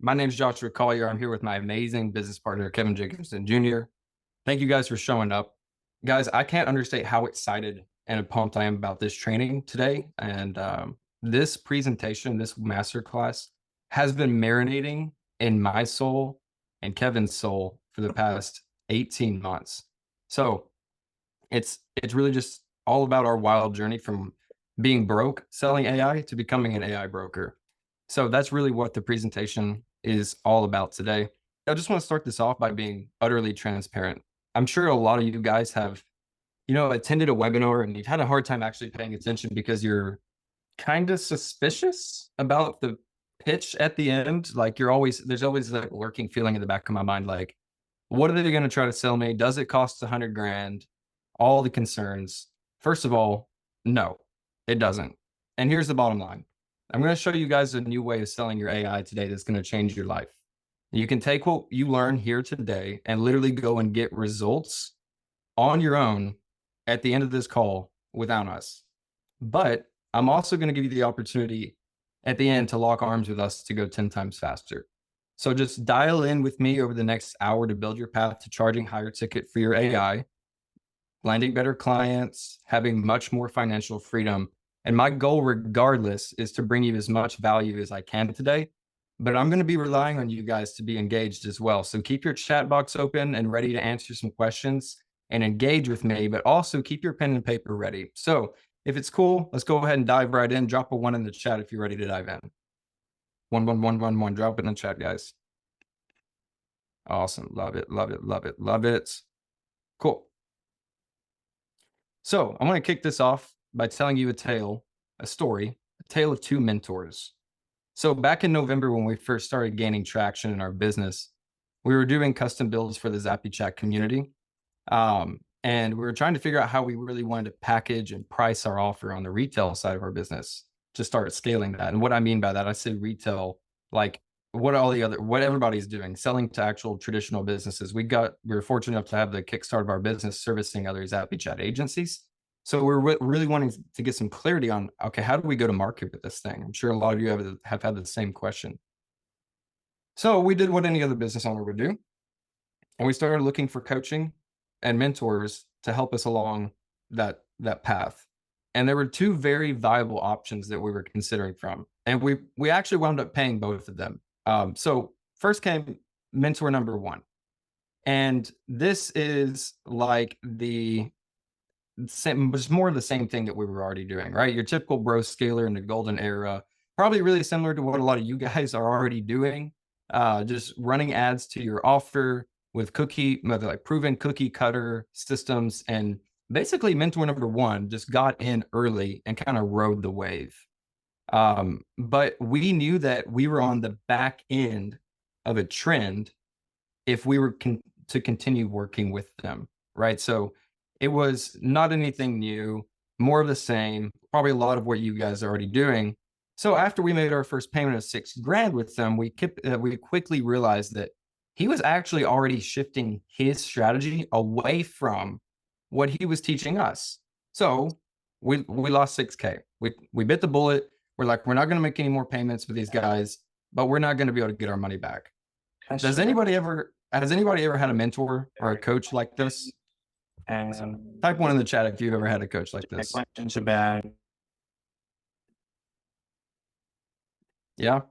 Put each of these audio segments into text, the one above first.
My name is Joshua Collier. I'm here with my amazing business partner, Kevin Jacobson Jr. Thank you guys for showing up. Guys, I can't understate how excited and pumped I am about this training today. And this presentation, this masterclass, has been marinating in my soul and Kevin's soul for the past 18 months. So it's really just all about our wild journey from being broke selling AI to becoming an AI broker. So that's really what the presentation is all about today. I just want to start this off by being utterly transparent. I'm sure a lot of you guys have, attended a webinar and you've had a hard time actually paying attention because you're kind of suspicious about the pitch at the end. Like there's always that lurking feeling in the back of my mind, like, what are they going to try to sell me? Does it cost 100 grand? All the concerns. First of all, no, it doesn't. And here's the bottom line. I'm going to show you guys a new way of selling your AI today that's going to change your life. You can take what you learn here today and literally go and get results on your own at the end of this call without us. But I'm also going to give you the opportunity at the end to lock arms with us to go 10 times faster. So just dial in with me over the next hour to build your path to charging higher ticket for your AI, landing better clients, having much more financial freedom. And my goal, regardless, is to bring you as much value as I can today. But I'm going to be relying on you guys to be engaged as well. So keep your chat box open and ready to answer some questions and engage with me, but also keep your pen and paper ready. So if it's cool, let's go ahead and dive right in. Drop a 1 in the chat if you're ready to dive in. 1, 1, 1, 1, 1. Drop it in the chat, guys. Awesome. Love it, love it, love it, love it. Cool. So I want to kick this off by telling you a tale of two mentors. So back in November, when we first started gaining traction in our business, we were doing custom builds for the ZappyChat community. And we were trying to figure out how we really wanted to package and price our offer on the retail side of our business to start scaling that. And what I mean by that, I say retail, like what everybody's doing, selling to actual traditional businesses. We were fortunate enough to have the kickstart of our business servicing other ZappyChat agencies. So we're really wanting to get some clarity on, okay, how do we go to market with this thing? I'm sure a lot of you have had the same question. So we did what any other business owner would do. And we started looking for coaching and mentors to help us along that path. And there were two very viable options that we were considering from. And we actually wound up paying both of them. So first came mentor number 1. And this is like was more of the same thing that we were already doing, right? Your typical bro scaler in the golden era, probably really similar to what a lot of you guys are already doing. Just running ads to your offer with proven cookie cutter systems. And basically mentor number 1 just got in early and kind of rode the wave. But we knew that we were on the back end of a trend if we were to continue working with them, right? So it was not anything new, more of the same, probably a lot of what you guys are already doing. So after we made our first payment of 6 grand with them, we quickly realized that he was actually already shifting his strategy away from what he was teaching us. So we lost 6K. We bit the bullet. We're like, we're not going to make any more payments with these guys, but we're not going to be able to get our money back. Has anybody ever had a mentor or a coach like this? Type 1 in the chat if you've ever had a coach like this. Questions about. Yeah.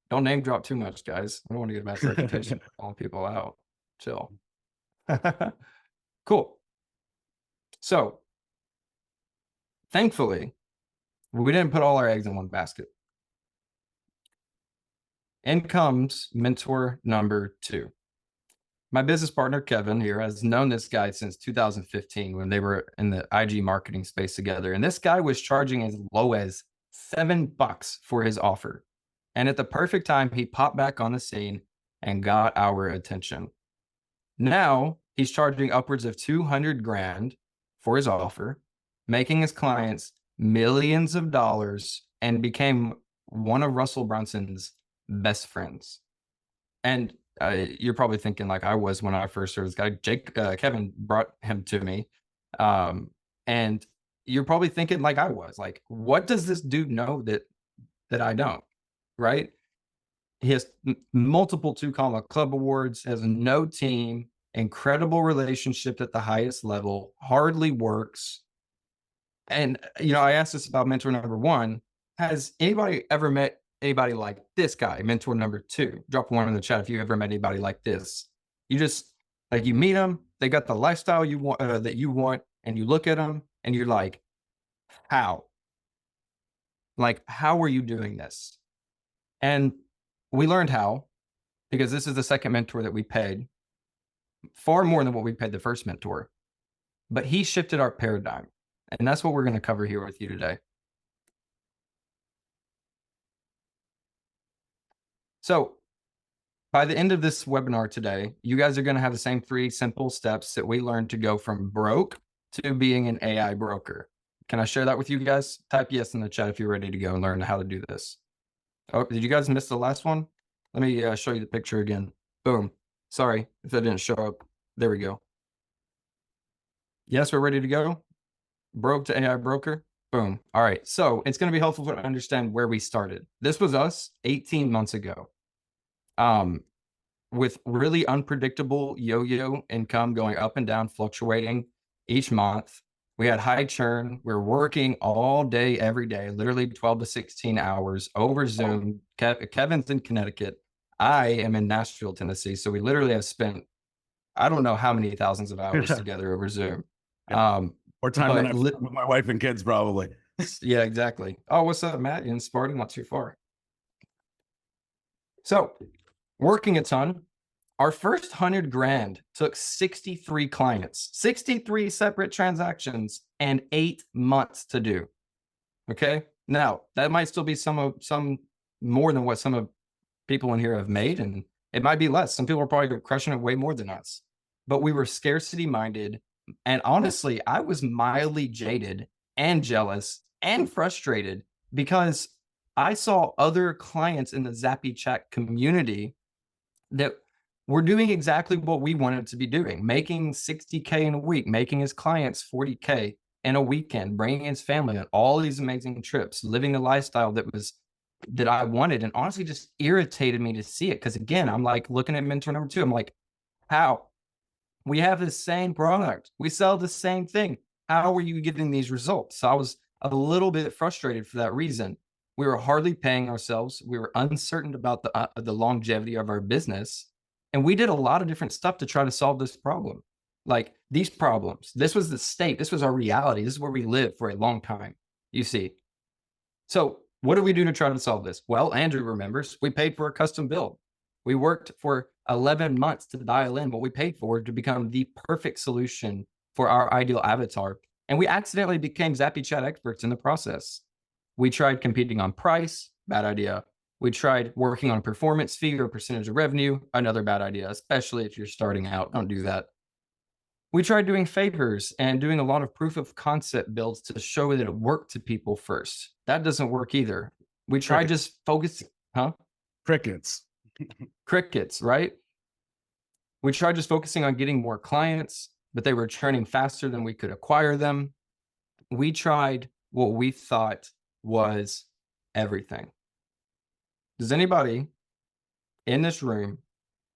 Don't name drop too much, guys. I don't want to get a bad reputation calling people out. Chill. Cool. So thankfully, we didn't put all our eggs in one basket. In comes mentor number 2. My business partner, Kevin, here has known this guy since 2015 when they were in the IG marketing space together. And this guy was charging as low as $7 for his offer. And at the perfect time, he popped back on the scene and got our attention. Now he's charging upwards of 200 grand for his offer, making his clients millions of dollars, and became one of Russell Brunson's best friends. And you're probably thinking like I was when I first heard this guy. Kevin brought him to me. And you're probably thinking like I was, like, what does this dude know that I don't, right? He has multiple 2 comma club awards, has no team, incredible relationship at the highest level, hardly works. And, I asked this about mentor number 1. Has anybody ever met anybody like this guy, mentor number 2? Drop 1 in the chat if you ever met anybody like this. You just, like, you meet them, they got the lifestyle you want, that you want, and you look at them and you're like, how? Like, how are you doing this? And we learned how, because this is the second mentor that we paid, far more than what we paid the first mentor. But he shifted our paradigm. And that's what we're going to cover here with you today. So by the end of this webinar today, you guys are going to have the same 3 simple steps that we learned to go from broke to being an AI broker. Can I share that with you guys? Type yes in the chat if you're ready to go and learn how to do this. Oh, did you guys miss the last one? Let me show you the picture again. Boom. Sorry if that didn't show up. There we go. Yes, we're ready to go. Broke to AI broker. Boom. All right. So it's going to be helpful to understand where we started. This was us 18 months ago. With really unpredictable yo-yo income going up and down, fluctuating each month. We had high churn. We're working all day, every day, literally 12 to 16 hours over Zoom. Kevin's in Connecticut. I am in Nashville, Tennessee. So we literally have spent, I don't know how many thousands of hours together over Zoom. Or time than I've with my wife and kids, probably. Yeah, exactly. Oh, what's up, Matt? In Spartan, not too far. So working a ton. Our first 100 grand took 63 clients, 63 separate transactions, and 8 months to do. Okay. Now that might still be some more than what some of people in here have made, and it might be less. Some people are probably crushing it way more than us, but we were scarcity minded. And honestly, I was mildly jaded and jealous and frustrated because I saw other clients in the Zappy chat community that were doing exactly what we wanted to be doing, making 60K in a week, making his clients 40K in a weekend, bringing his family on all these amazing trips, living the lifestyle that I wanted, and honestly just irritated me to see it. Because again, I'm like looking at mentor number 2, I'm like, how? We have the same product, we sell the same thing. How are you getting these results? So I was a little bit frustrated for that reason. We were hardly paying ourselves. We were uncertain about the longevity of our business. And we did a lot of different stuff to try to solve this problem. Like these problems, this was the state, this was our reality. This is where we lived for a long time, you see. So what do we do to try to solve this? Well, Andrew remembers we paid for a custom build. We worked for 11 months to dial in what we paid for to become the perfect solution for our ideal avatar. And we accidentally became Zappy Chat experts in the process. We tried competing on price, bad idea. We tried working on a performance fee or percentage of revenue, another bad idea, especially if you're starting out. Don't do that. We tried doing favors and doing a lot of proof of concept builds to show that it worked to people first. That doesn't work either. We tried just focusing, Crickets. Crickets, right? We tried just focusing on getting more clients, but they were churning faster than we could acquire them. We tried what we thought was everything. Does anybody in this room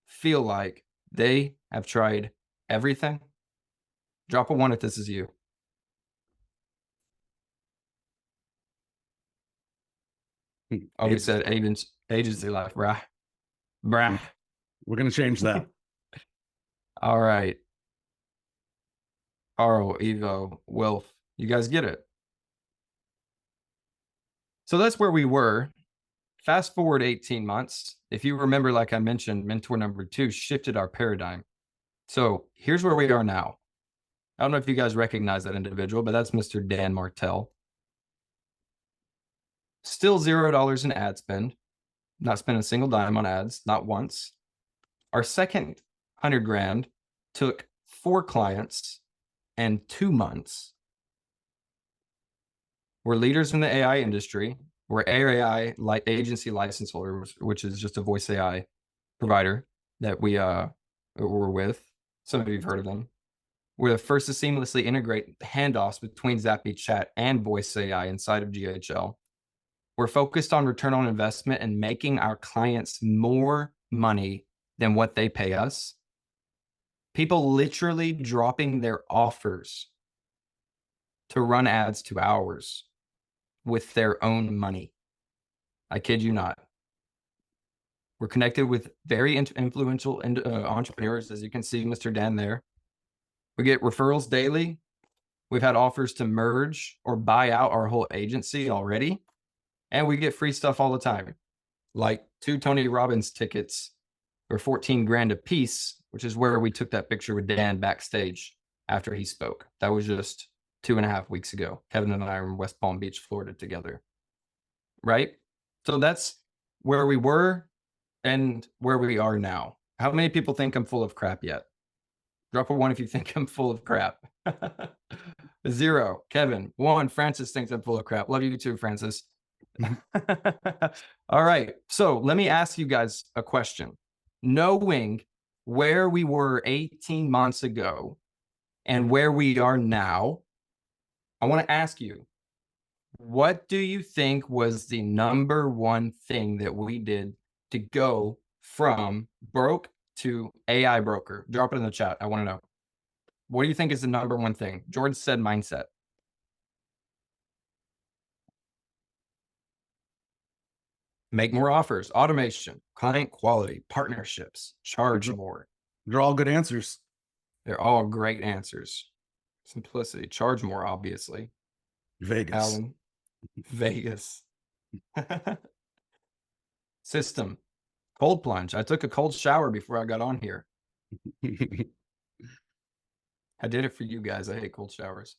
feel like they have tried everything? Drop a 1 if this is you. Oh, we said agency life, brah. We're going to change that. All right. Carl, Evo, Wilf, you guys get it. So that's where we were. Fast forward 18 months. If you remember, like I mentioned, mentor number 2 shifted our paradigm. So here's where we are now. I don't know if you guys recognize that individual, but that's Mr. Dan Martell. Still $0 in ad spend. Not spending a single dime on ads, not once. Our second 100 grand took 4 clients and 2 months. We're leaders in the AI industry. We're AI agency license holders, which is just a voice AI provider that we're with. Some of you have heard of them. We're the first to seamlessly integrate handoffs between Zappy Chat and voice AI inside of GHL. We're focused on return on investment and making our clients more money than what they pay us. People literally dropping their offers to run ads to ours with their own money. I kid you not. We're connected with very influential entrepreneurs, as you can see, Mr. Dan there. We get referrals daily. We've had offers to merge or buy out our whole agency already. And we get free stuff all the time, like 2 Tony Robbins tickets for 14 grand a piece, which is where we took that picture with Dan backstage after he spoke. That was just 2.5 weeks ago. Kevin and I are in West Palm Beach, Florida together. Right? So that's where we were and where we are now. How many people think I'm full of crap yet? Drop a 1 if you think I'm full of crap. 0. Kevin. 1. Francis thinks I'm full of crap. Love you too, Francis. All right. So let me ask you guys a question. Knowing where we were 18 months ago and where we are now, I want to ask you, what do you think was the number one thing that we did to go from broke to AI broker? Drop it in the chat. I want to know. What do you think is the number one thing? George said mindset. Make more offers, automation, client quality, partnerships, charge more. They're all good answers. They're all great answers. Simplicity, charge more, obviously. Vegas. Alan, Vegas. System, cold plunge. I took a cold shower before I got on here. I did it for you guys. I hate cold showers.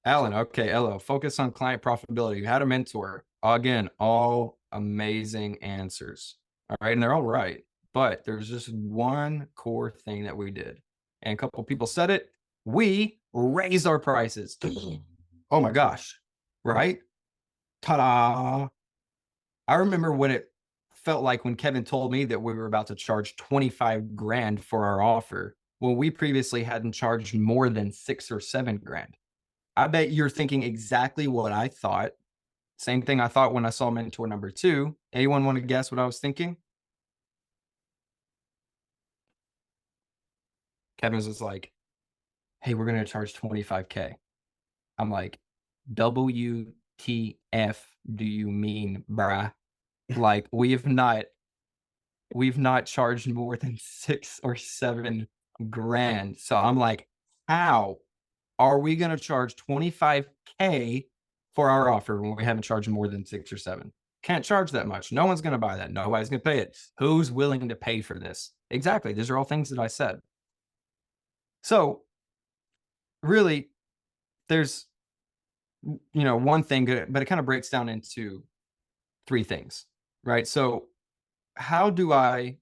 Alan, okay, Elo, focus on client profitability. You had a mentor. Again, all amazing answers. All right, and they're all right. But there's just one core thing that we did. And a couple people said it. We raised our prices. Oh my gosh, right? Ta-da. I remember what it felt like when Kevin told me that we were about to charge 25 grand for our offer. Well, we previously hadn't charged more than 6 or 7 grand. I bet you're thinking exactly what I thought. Same thing I thought when I saw mentor number 2. Anyone want to guess what I was thinking? Kevin's was like, hey, we're going to charge 25K. I'm like, WTF do you mean, bruh? Like, we've not charged more than 6 or 7 grand. So I'm like, how are we going to charge 25K for our offer when we haven't charged more than 6 or 7? Can't charge that much. No one's going to buy that. Nobody's going to pay it. Who's willing to pay for this? Exactly. These are all things that I said. So really, there's, one thing, but it kind of breaks down into 3 things, right? So how do I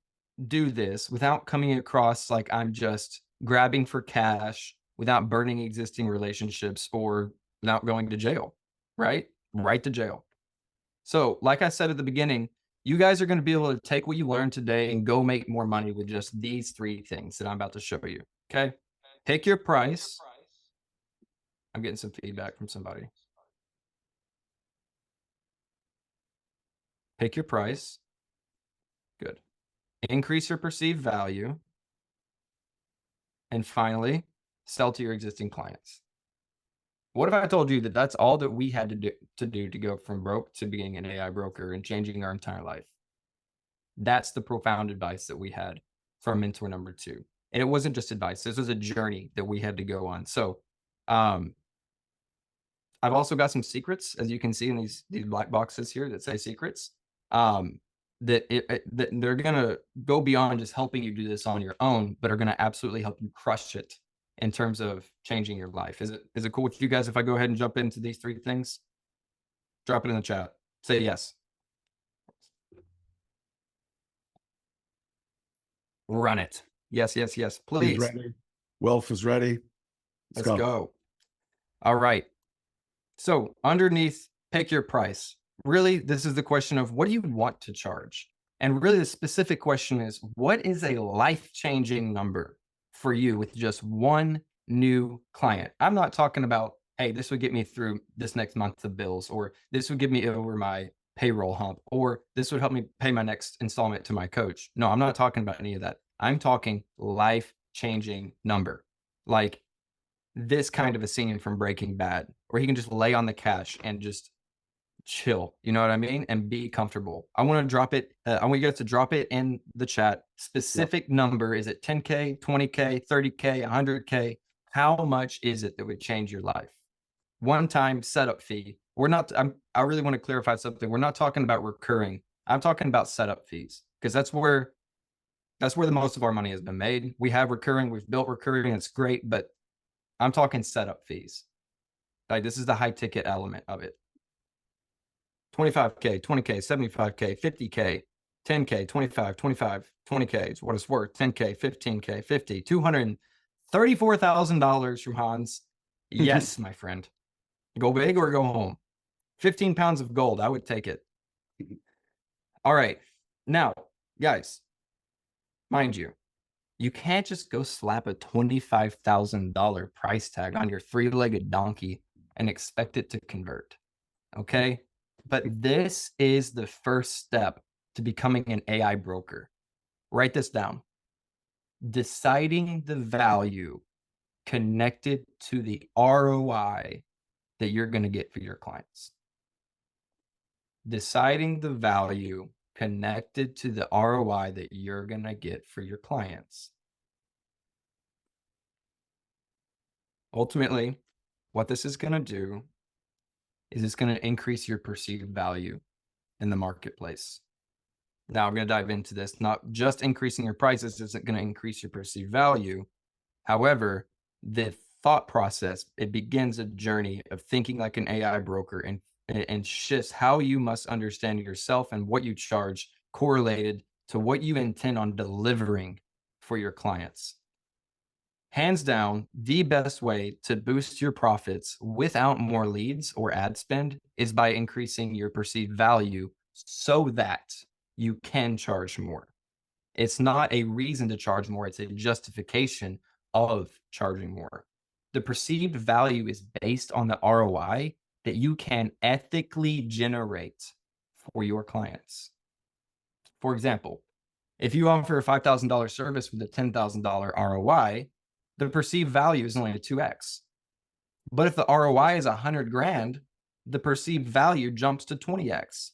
do this without coming across like I'm just grabbing for cash, without burning existing relationships, or without going to jail, right? Right to jail. So like I said at the beginning, you guys are going to be able to take what you learned today and go make more money with just these 3 things that I'm about to show you. Okay. Pick your price. I'm getting some feedback from somebody. Pick your price. Good. Increase your perceived value. And finally, sell to your existing clients. What if I told you that that's all that we had to do to go from broke to being an AI broker and changing our entire life? That's the profound advice that we had from mentor number 2. And it wasn't just advice. This was a journey that we had to go on. So I've also got some secrets, as you can see in these black boxes here that say secrets, that they're going to go beyond just helping you do this on your own, but are going to absolutely help you crush it in terms of changing your life. Is it cool with you guys if I go ahead and jump into these 3 things? Drop it in the chat. Say yes. Run it. Yes, yes, yes. Please. Ready. Wealth is ready. Let's go. All right. So underneath, pick your price. Really, this is the question of what do you want to charge? And really the specific question is, what is a life-changing number for you with just one new client? I'm not talking about, hey, this would get me through this next month of bills, or this would get me over my payroll hump, or this would help me pay my next installment to my coach. No, I'm not talking about any of that. I'm talking life-changing number. Like this kind of a scene from Breaking Bad, where he can just lay on the couch and just chill. You know what I mean? And be comfortable. I want to drop it. I want you guys to drop it in the chat. Specific number. Is it 10K, 20K, 30K, 100K? How much is it that would change your life? One-time setup fee. We're not, I really want to clarify something. We're not talking about recurring. I'm talking about setup fees, because that's where the most of our money has been made. We have recurring, we've built recurring, it's great, but I'm talking setup fees. Like this is the high ticket element of it. 25K, 20K, 75K, 50K, 10K, 25, 25, 20K is what it's worth. 10K, 15K, 50, $234,000 from Hans. Yes, my friend. Go big or go home. 15 pounds of gold. I would take it. All right. Now, guys, mind you, you can't just go slap a $25,000 price tag on your three-legged donkey and expect it to convert. Okay? But this is the first step to becoming an AI broker. Write this down. Deciding the value connected to the ROI that you're going to get for your clients. Deciding the value connected to the ROI that you're going to get for your clients. Ultimately, what this is going to do is it's going to increase your perceived value in the marketplace. Now I'm going to dive into this. Not just increasing your prices isn't going to increase your perceived value. However, the thought process, it begins a journey of thinking like an AI broker and shifts how you must understand yourself and what you charge correlated to what you intend on delivering for your clients. Hands down, the best way to boost your profits without more leads or ad spend is by increasing your perceived value so that you can charge more. It's not a reason to charge more, it's a justification of charging more. The perceived value is based on the ROI that you can ethically generate for your clients. For example, if you offer a $5,000 service with a $10,000 ROI, the perceived value is only a 2x. But if the ROI is 100 grand, the perceived value jumps to 20x.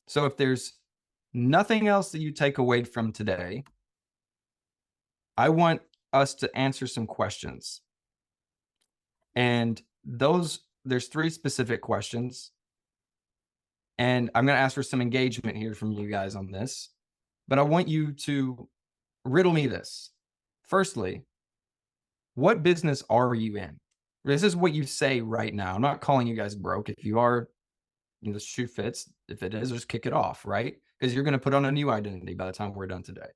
So if there's nothing else that you take away from today, I want us to answer some questions. And there's 3 specific questions. And I'm going to ask for some engagement here from you guys on this. But I want you to riddle me this. Firstly, what business are you in? This is what you say right now. I'm not calling you guys broke. If you are, the shoe fits. If it is, just kick it off, right? Because you're going to put on a new identity by the time we're done today.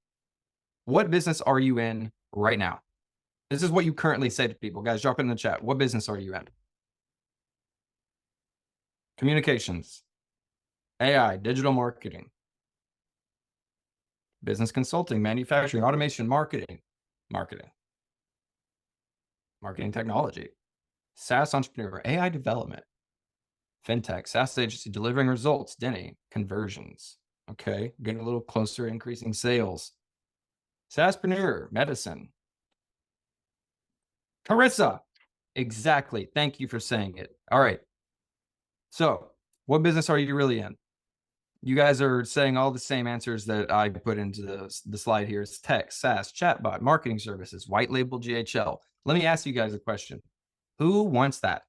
What business are you in right now? This is what you currently say to people. Guys, drop it in the chat. What business are you in? Communications, AI, digital marketing, business consulting, manufacturing, automation, marketing technology, SaaS entrepreneur, AI development, fintech, SaaS agency, delivering results, Denny, conversions. Okay, getting a little closer, increasing sales. SaaSpreneur, medicine. Carissa, exactly. Thank you for saying it. All right. So, what business are you really in? You guys are saying all the same answers that I put into the slide here. It's tech, SaaS, chatbot, marketing services, white label, GHL. Let me ask you guys a question. Who wants that?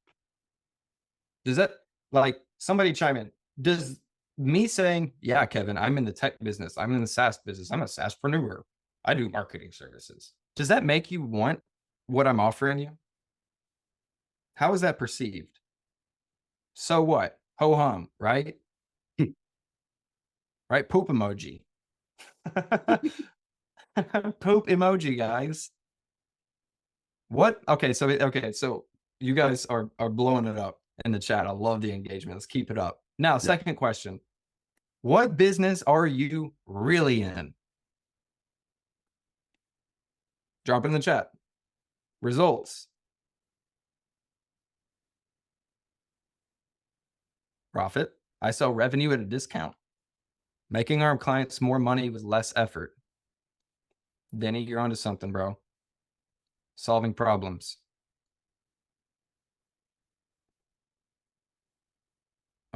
Does that, like, somebody chime in? Does me saying, yeah, Kevin, I'm in the tech business, I'm in the SaaS business, I'm a SaaSpreneur, I do marketing services. Does that make you want what I'm offering you? How is that perceived? So what? Ho hum, right? Right? Poop emoji. Poop emoji, guys. What? Okay, so you guys are blowing it up in the chat. I love the engagement. Let's keep it up. Now, second question. What business are you really in? Drop it in the chat. Results. Profit. I sell revenue at a discount, making our clients more money with less effort. Denny, you're onto something, bro. Solving problems.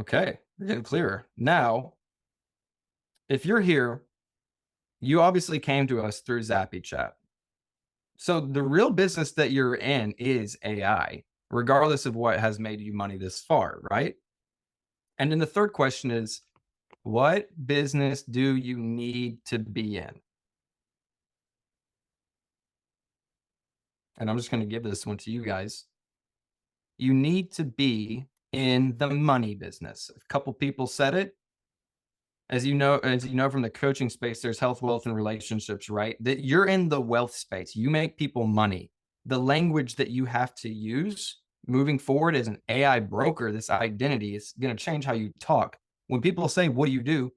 Okay, we're getting clearer. Now, if you're here, you obviously came to us through Zappy Chat. So the real business that you're in is AI, regardless of what has made you money this far, right? And then the third question is, what business do you need to be in? And I'm just going to give this one to you guys. You need to be in the money business. A couple people said it. As you know from the coaching space, there's health, wealth, and relationships, right? That you're in the wealth space. You make people money. The language that you have to use moving forward as an AI broker, this identity is going to change how you talk. When people say, "What do you do?"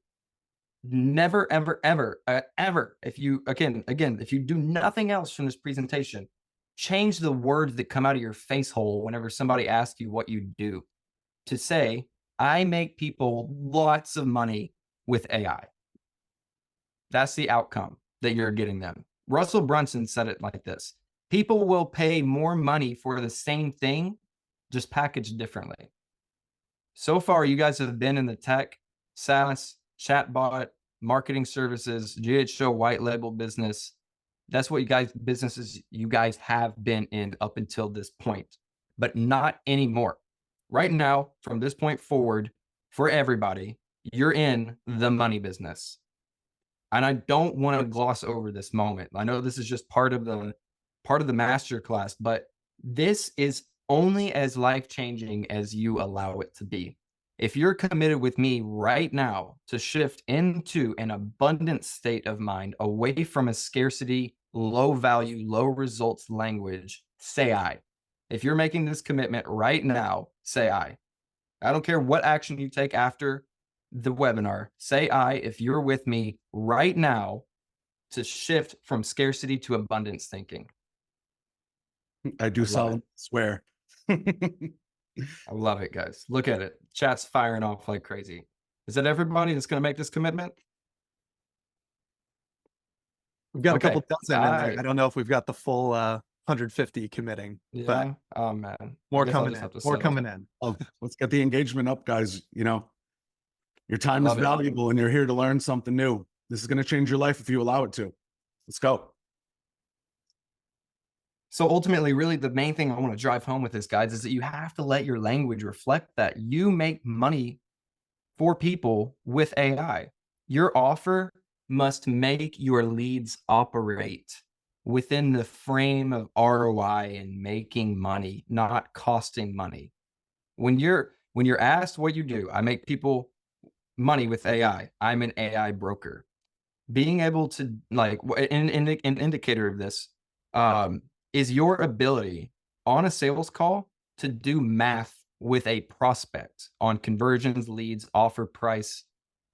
Never, ever, ever, ever. If you if you do nothing else from this presentation, change the words that come out of your face hole whenever somebody asks you what you do to say, "I make people lots of money with AI." That's the outcome that you're getting them. Russell Brunson said it like this: people will pay more money for the same thing, just packaged differently. So far, you guys have been in the tech, SaaS, chatbot, marketing services, GHO white label business. That's what businesses you guys have been in up until this point, but not anymore. Right now, from this point forward, for everybody, you're in the money business. And I don't want to gloss over this moment. I know this is just part of the masterclass, but this is only as life-changing as you allow it to be. If you're committed with me right now to shift into an abundant state of mind, away from a scarcity, low value, low results language, say I. If you're making this commitment right now, say I. I don't care what action you take after the webinar. Say I if you're with me right now to shift from scarcity to abundance thinking. I do solemnly swear. I love it, guys. Look at it. Chat's firing off like crazy. Is that everybody that's going to make this commitment? We've got a couple dozen in there. I don't know if we've got the full 150 committing. Yeah. But oh man. More coming in. More coming in. Oh, let's get the engagement up, guys. You know, your time is valuable and you're here to learn something new. This is going to change your life if you allow it to. Let's go. So ultimately, really the main thing I want to drive home with this, guys, is that you have to let your language reflect that you make money for people with AI. Your offer must make your leads operate within the frame of ROI and making money, not costing money. When you're asked what you do, I make people money with AI. I'm an AI broker. Being able to, like, an indicator of this is your ability on a sales call to do math with a prospect on conversions, leads, offer price,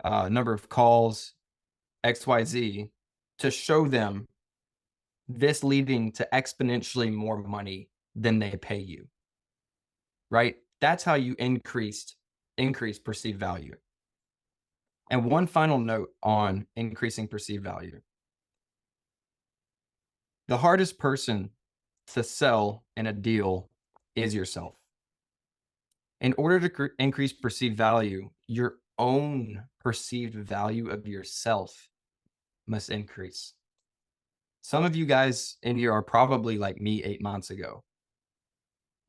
number of calls, XYZ, to show them this leading to exponentially more money than they pay you, right? That's how you increase perceived value. And one final note on increasing perceived value. The hardest person to sell in a deal is yourself. In order to increase perceived value, your own perceived value of yourself must increase. Some of you guys in here are probably like me 8 months ago.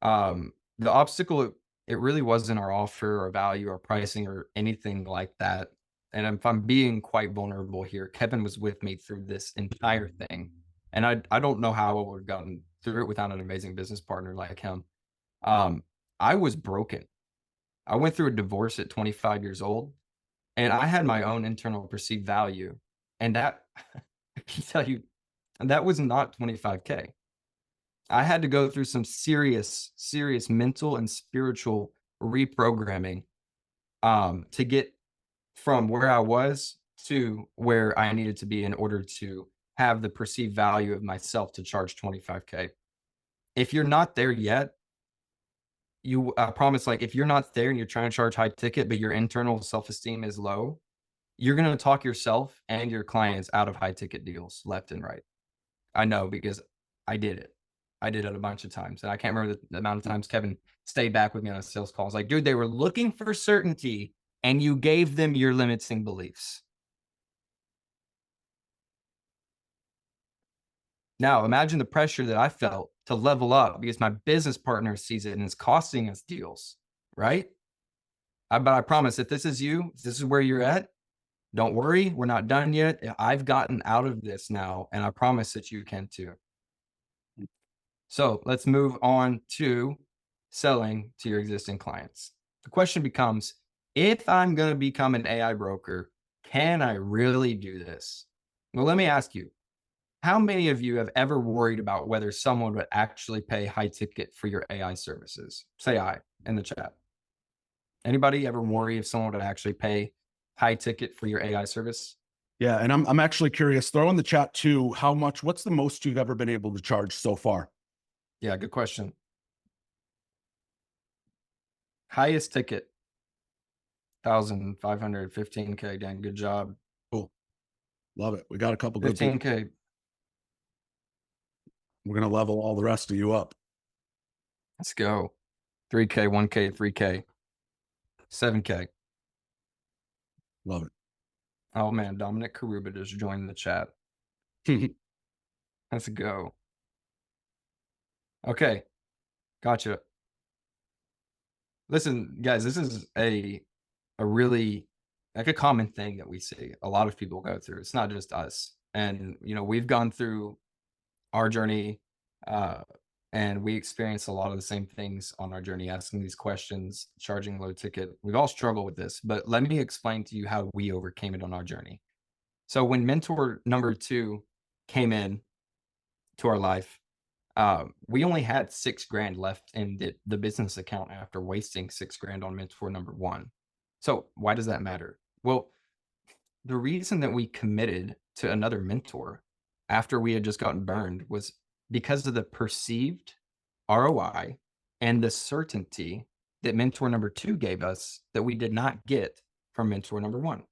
The obstacle, it really wasn't our offer or value or pricing or anything like that. And if I'm being quite vulnerable here, Kevin was with me through this entire thing. And I don't know how I would have gotten through it without an amazing business partner like him. I was broken. I went through a divorce at 25 years old, and I had my own internal perceived value. And that, I can tell you, that was not 25K. I had to go through some serious mental and spiritual reprogramming to get from where I was to where I needed to be in order to have the perceived value of myself to charge 25K. If you're not there yet, I promise, like, if you're not there and you're trying to charge high ticket, but your internal self-esteem is low, you're going to talk yourself and your clients out of high ticket deals left and right. I know because I did it. I did it a bunch of times. And I can't remember the amount of times Kevin stayed back with me on a sales call. It's like, dude, they were looking for certainty and you gave them your limiting beliefs. Now, imagine the pressure that I felt to level up because my business partner sees it and it's costing us deals, right? But I promise, if this is you, if this is where you're at, don't worry, we're not done yet. I've gotten out of this now, and I promise that you can too. So let's move on to selling to your existing clients. The question becomes, if I'm going to become an AI broker, can I really do this? Well, let me ask you, how many of you have ever worried about whether someone would actually pay high ticket for your AI services? Say I in the chat. Anybody ever worry if someone would actually pay high ticket for your AI service? Yeah, and I'm actually curious. Throw in the chat too. What's the most you've ever been able to charge so far? Yeah, good question. Highest ticket, 1,515K. Dang, good job. Cool. Love it. We got a couple good 15K. We're going to level all the rest of you up. Let's go. 3K, 1K, 3K, 7K. Love it. Oh man, Dominic Karuba just joined the chat. Let's go. Okay, gotcha. Listen, guys, this is a really like a common thing that we see a lot of people go through. It's not just us. And we've gone through our journey and we experience a lot of the same things on our journey, asking these questions, charging low ticket. We've all struggled with this, but let me explain to you how we overcame it on our journey. So when mentor number 2 came in to our life, we only had $6,000 left in the business account after wasting $6,000 on mentor number 1. So why does that matter? Well, the reason that we committed to another mentor after we had just gotten burned was because of the perceived ROI and the certainty that mentor number 2 gave us that we did not get from mentor number 1.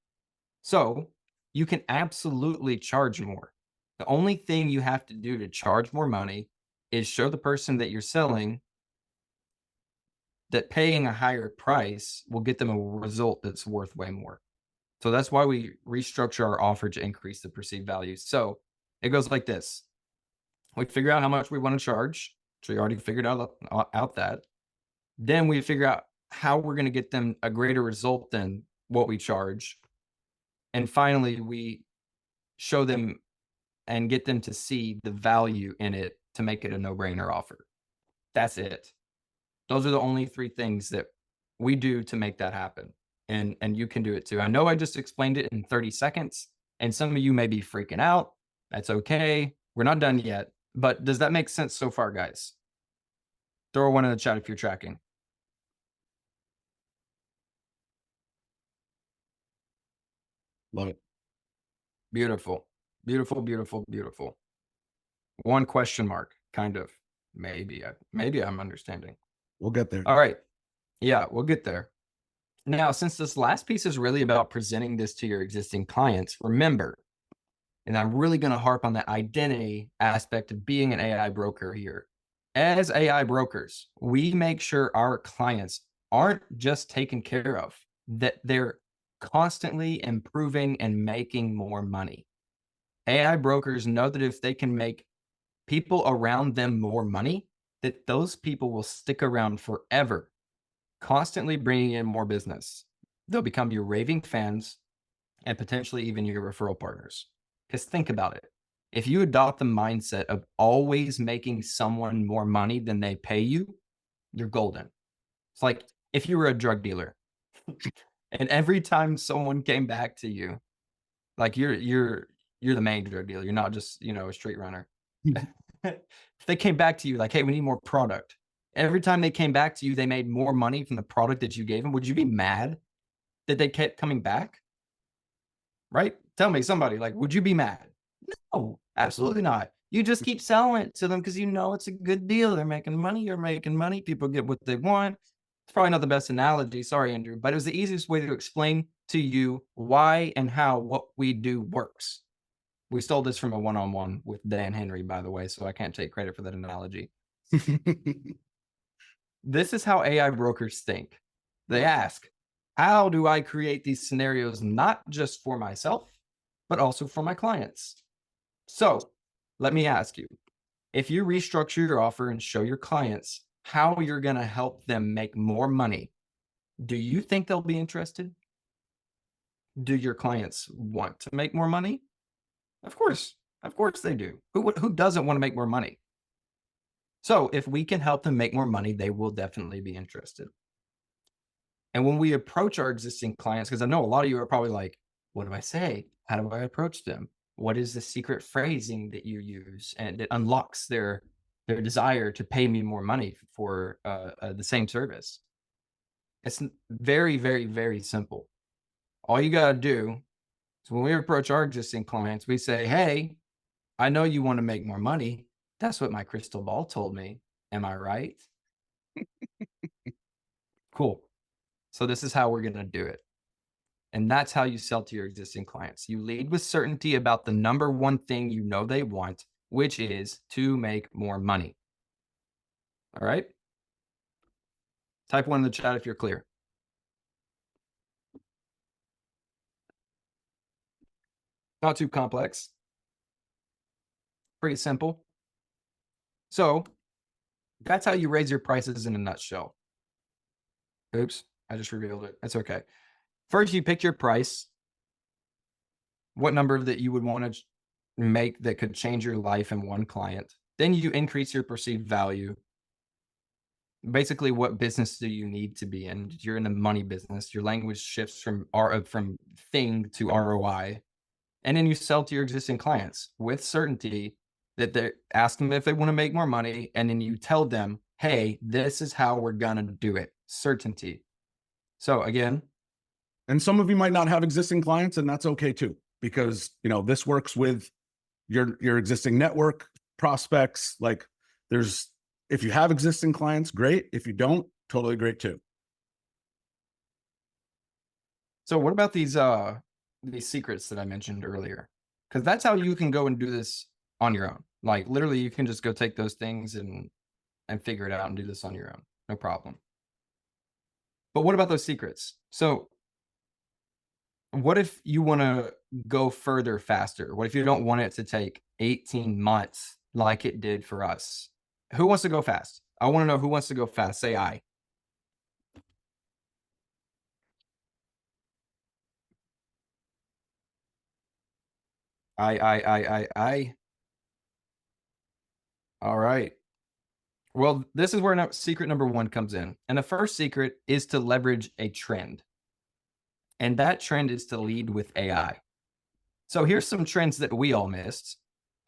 So you can absolutely charge more. The only thing you have to do to charge more money is show the person that you're selling that paying a higher price will get them a result that's worth way more. So that's why we restructure our offer to increase the perceived value. So it goes like this. We figure out how much we want to charge. So we already figured out that. Then we figure out how we're going to get them a greater result than what we charge. And finally, we show them and get them to see the value in it to make it a no-brainer offer. That's it. Those are the only 3 things that we do to make that happen. And you can do it too. I know I just explained it in 30 seconds, and some of you may be freaking out. That's okay. We're not done yet. But does that make sense so far, guys? Throw one in the chat if you're tracking. Love it. Beautiful. Beautiful, beautiful, beautiful. One question mark, kind of. Maybe I'm understanding. We'll get there. All right. Yeah, we'll get there. Now, since this last piece is really about presenting this to your existing clients, remember, and I'm really going to harp on that identity aspect of being an AI broker here. As AI brokers, we make sure our clients aren't just taken care of, that they're constantly improving and making more money. AI brokers know that if they can make people around them more money, that those people will stick around forever, constantly bringing in more business. They'll become your raving fans and potentially even your referral partners. Because think about it. If you adopt the mindset of always making someone more money than they pay you, you're golden. It's like if you were a drug dealer and every time someone came back to you, like you're the main drug dealer. You're not just, a street runner. If they came back to you like, hey, we need more product. Every time they came back to you, they made more money from the product that you gave them. Would you be mad that they kept coming back? Right? Tell me, somebody, like, would you be mad? No, absolutely not. You just keep selling it to them because you know it's a good deal. They're making money. You're making money. People get what they want. It's probably not the best analogy. Sorry, Andrew, but it was the easiest way to explain to you why and how what we do works. We stole this from a one-on-one with Dan Henry, by the way, so I can't take credit for that analogy. This is how AI brokers think. They ask, how do I create these scenarios not just for myself, but also for my clients? So let me ask you, if you restructure your offer and show your clients how you're going to help them make more money, do you think they'll be interested? Do your clients want to make more money? Of course they do. Who doesn't want to make more money? So if we can help them make more money, they will definitely be interested. And when we approach our existing clients, because I know a lot of you are probably like, what do I say? How do I approach them? What is the secret phrasing that you use and that unlocks their desire to pay me more money for the same service? It's very, very, very simple. All you got to do is when we approach our existing clients, we say, hey, I know you want to make more money. That's what my crystal ball told me. Am I right? Cool. So this is how we're going to do it. And that's how you sell to your existing clients. You lead with certainty about the number one thing you know they want, which is to make more money. All right. Type 1 in the chat if you're clear. Not too complex. Pretty simple. So that's how you raise your prices in a nutshell. Oops, I just revealed it. That's okay. First, you pick your price, what number that you would want to make that could change your life in one client. Then you increase your perceived value. Basically, what business do you need to be in? You're in the money business. Your language shifts from thing to ROI. And then you sell to your existing clients with certainty that they ask them if they want to make more money. And then you tell them, hey, this is how we're going to do it. Certainty. So again. And some of you might not have existing clients, and that's okay too, because, you know, this works with your existing network prospects. Like if you have existing clients, great. If you don't, totally great too. So what about these secrets that I mentioned earlier? Because that's how you can go and do this on your own. Like literally you can just go take those things and figure it out and do this on your own. No problem. But what about those secrets? So what if you want to go further faster? What if you don't want it to take 18 months like it did for us? Who wants to go fast? I want to know who wants to go fast. Say I. I. All right. Well, this is where secret number 1 comes in. And the first secret is to leverage a trend. And that trend is to lead with AI. So here's some trends that we all missed.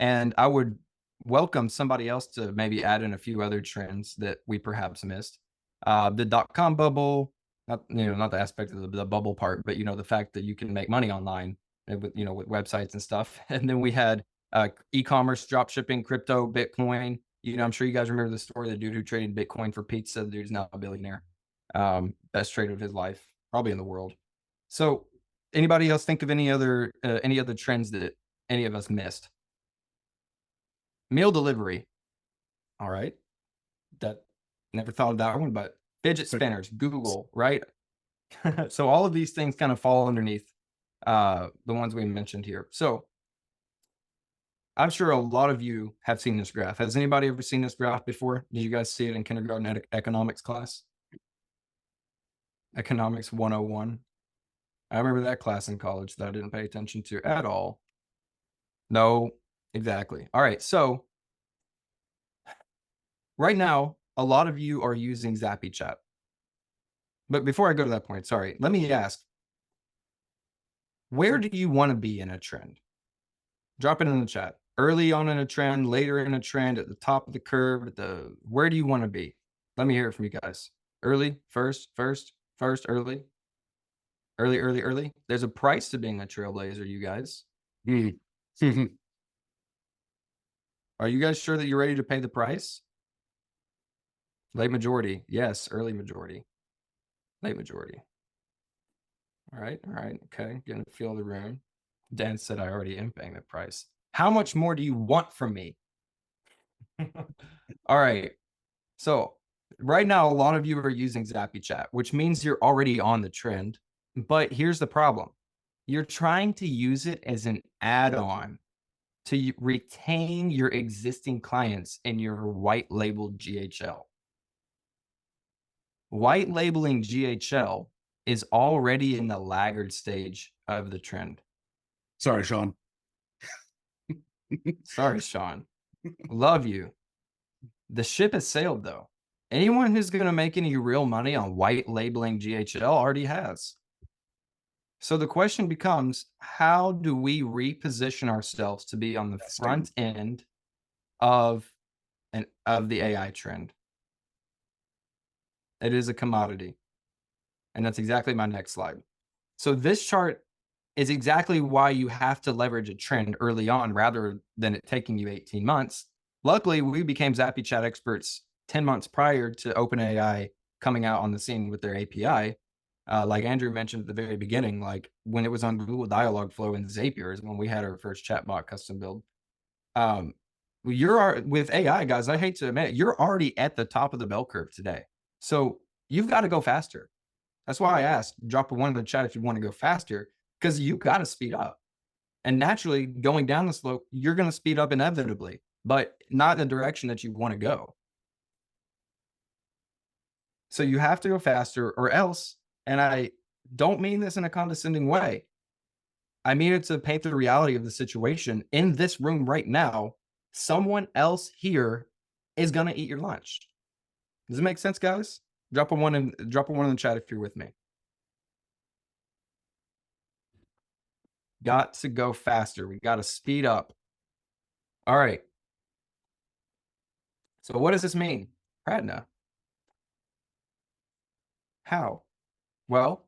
And I would welcome somebody else to maybe add in a few other trends that we perhaps missed. The .com bubble, not the aspect of the bubble part, but the fact that you can make money online with with websites and stuff. And then we had e-commerce, drop shipping, crypto, Bitcoin. I'm sure you guys remember the story of the dude who traded Bitcoin for pizza. The dude's now a billionaire. Best trade of his life, probably in the world. So anybody else think of any other trends that any of us missed? Meal delivery. All right. That never thought of that one, but fidget spinners, Google, right? So all of these things kind of fall underneath the ones we mentioned here. So I'm sure a lot of you have seen this graph. Has anybody ever seen this graph before? Did you guys see it in kindergarten economics class? Economics 101. I remember that class in college that I didn't pay attention to at all. No, exactly. All right. So right now, a lot of you are using Zappy Chat. But before I go to that point, sorry, let me ask, where do you want to be in a trend? Drop it in the chat. Early on in a trend, later in a trend, at the top of the curve, where do you want to be? Let me hear it from you guys. Early, first, early. Early. There's a price to being a trailblazer, you guys. All Are you guys sure that you're ready to pay the price? Late majority. Yes, early majority. Late majority. All right. Okay, getting a feel of the room. Dan said I already am paying the price. How much more do you want from me? All right. So right now, a lot of you are using Zappy Chat, which means you're already on the trend. But here's the problem. You're trying to use it as an add-on to retain your existing clients in your white labeled GHL. White labeling GHL is already in the laggard stage of the trend. Sorry, Sean. Sorry, Sean. Love you. The ship has sailed, though. Anyone who's going to make any real money on white labeling GHL already has. So the question becomes, how do we reposition ourselves to be on the front end of the AI trend? It is a commodity. And that's exactly my next slide. So this chart is exactly why you have to leverage a trend early on rather than it taking you 18 months. Luckily, we became Zappy Chat experts 10 months prior to OpenAI coming out on the scene with their API. Like Andrew mentioned at the very beginning, like when it was on Google Dialogflow and Zapier is when we had our first chatbot custom build. With AI, guys, I hate to admit it, you're already at the top of the bell curve today. So you've got to go faster. That's why I asked, drop a 1 in the chat if you want to go faster, because you got to speed up. And naturally, going down the slope, you're going to speed up inevitably, but not in the direction that you want to go. So you have to go faster or else, and I don't mean this in a condescending way. I mean it to paint the reality of the situation. In this room right now, someone else here is going to eat your lunch. Does it make sense, guys? Drop a 1 in the chat if you're with me. Got to go faster. We got to speed up. All right. So what does this mean? Pratna. How? Well,